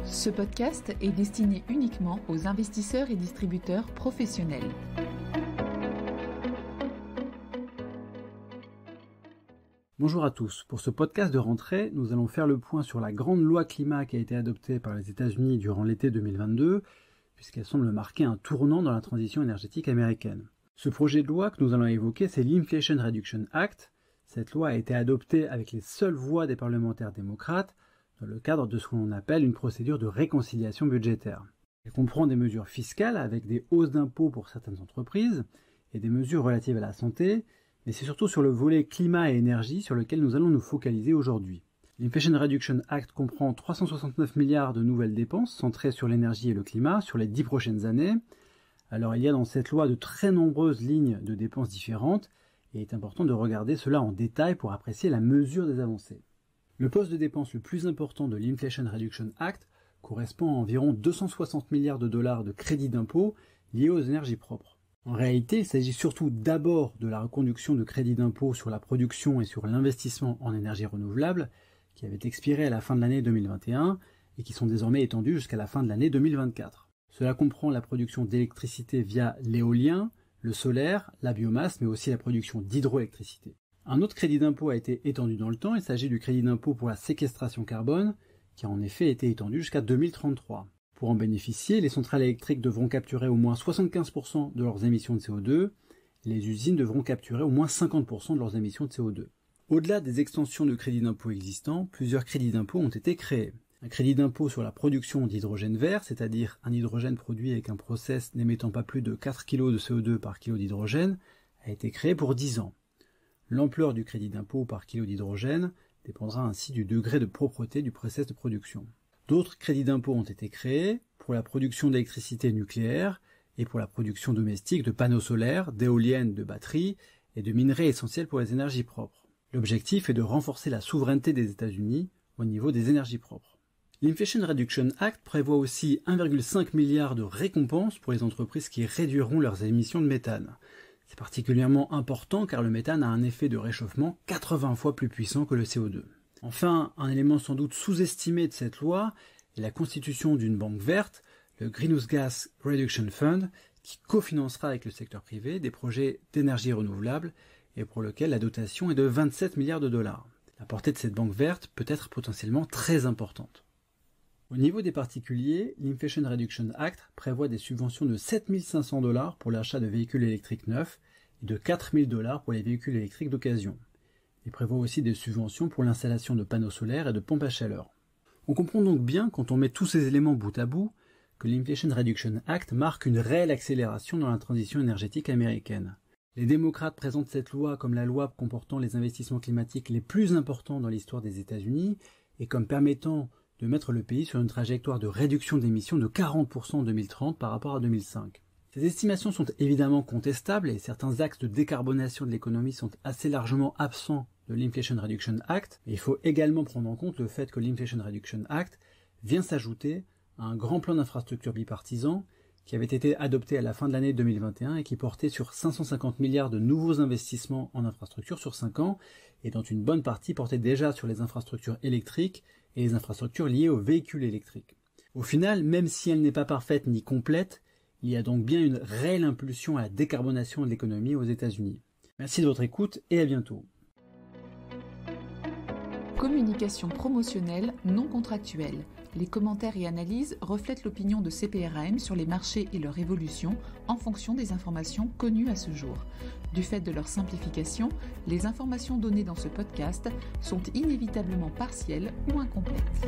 Ce podcast est destiné uniquement aux investisseurs et distributeurs professionnels. Bonjour à tous. Pour ce podcast de rentrée, nous allons faire le point sur la grande loi climat qui a été adoptée par les États-Unis durant l'été 2022, puisqu'elle semble marquer un tournant dans la transition énergétique américaine. Ce projet de loi que nous allons évoquer, c'est l'Inflation Reduction Act. Cette loi a été adoptée avec les seules voix des parlementaires démocrates dans le cadre de ce que l'on appelle une procédure de réconciliation budgétaire. Elle comprend des mesures fiscales avec des hausses d'impôts pour certaines entreprises et des mesures relatives à la santé, mais c'est surtout sur le volet climat et énergie sur lequel nous allons nous focaliser aujourd'hui. L'Inflation Reduction Act comprend 369 milliards de nouvelles dépenses centrées sur l'énergie et le climat sur les 10 prochaines années. Alors il y a dans cette loi de très nombreuses lignes de dépenses différentes et il est important de regarder cela en détail pour apprécier la mesure des avancées. Le poste de dépense le plus important de l'Inflation Reduction Act correspond à environ 260 milliards de dollars de crédits d'impôt liés aux énergies propres. En réalité, il s'agit surtout d'abord de la reconduction de crédits d'impôt sur la production et sur l'investissement en énergie renouvelable qui avaient expiré à la fin de l'année 2021 et qui sont désormais étendus jusqu'à la fin de l'année 2024. Cela comprend la production d'électricité via l'éolien, le solaire, la biomasse, mais aussi la production d'hydroélectricité. Un autre crédit d'impôt a été étendu dans le temps, il s'agit du crédit d'impôt pour la séquestration carbone, qui a en effet été étendu jusqu'à 2033. Pour en bénéficier, les centrales électriques devront capturer au moins 75% de leurs émissions de CO2, et les usines devront capturer au moins 50% de leurs émissions de CO2. Au-delà des extensions de crédits d'impôt existants, plusieurs crédits d'impôt ont été créés. Un crédit d'impôt sur la production d'hydrogène vert, c'est-à-dire un hydrogène produit avec un process n'émettant pas plus de 4 kg de CO2 par kilo d'hydrogène, a été créé pour 10 ans. L'ampleur du crédit d'impôt par kilo d'hydrogène dépendra ainsi du degré de propreté du process de production. D'autres crédits d'impôt ont été créés pour la production d'électricité nucléaire et pour la production domestique de panneaux solaires, d'éoliennes, de batteries et de minerais essentiels pour les énergies propres. L'objectif est de renforcer la souveraineté des États-Unis au niveau des énergies propres. L'Inflation Reduction Act prévoit aussi 1,5 milliard de récompenses pour les entreprises qui réduiront leurs émissions de méthane. C'est particulièrement important car le méthane a un effet de réchauffement 80 fois plus puissant que le CO2. Enfin, un élément sans doute sous-estimé de cette loi est la constitution d'une banque verte, le Greenhouse Gas Reduction Fund, qui cofinancera avec le secteur privé des projets d'énergie renouvelable et pour lequel la dotation est de 27 milliards de dollars. La portée de cette banque verte peut être potentiellement très importante. Au niveau des particuliers, l'Inflation Reduction Act prévoit des subventions de 7 500 $ pour l'achat de véhicules électriques neufs et de 4 000 $ pour les véhicules électriques d'occasion. Il prévoit aussi des subventions pour l'installation de panneaux solaires et de pompes à chaleur. On comprend donc bien, quand on met tous ces éléments bout à bout, que l'Inflation Reduction Act marque une réelle accélération dans la transition énergétique américaine. Les démocrates présentent cette loi comme la loi comportant les investissements climatiques les plus importants dans l'histoire des États-Unis et comme permettant de mettre le pays sur une trajectoire de réduction d'émissions de 40% en 2030 par rapport à 2005. Ces estimations sont évidemment contestables et certains axes de décarbonation de l'économie sont assez largement absents de l'Inflation Reduction Act. Et il faut également prendre en compte le fait que l'Inflation Reduction Act vient s'ajouter à un grand plan d'infrastructure bipartisan qui avait été adopté à la fin de l'année 2021 et qui portait sur 550 milliards de nouveaux investissements en infrastructure sur 5 ans et dont une bonne partie portait déjà sur les infrastructures électriques et les infrastructures liées aux véhicules électriques. Au final, même si elle n'est pas parfaite ni complète, il y a donc bien une réelle impulsion à la décarbonation de l'économie aux États-Unis. Merci de votre écoute et à bientôt. Communication promotionnelle non contractuelle. Les commentaires et analyses reflètent l'opinion de CPRAM sur les marchés et leur évolution en fonction des informations connues à ce jour. Du fait de leur simplification, les informations données dans ce podcast sont inévitablement partielles ou incomplètes.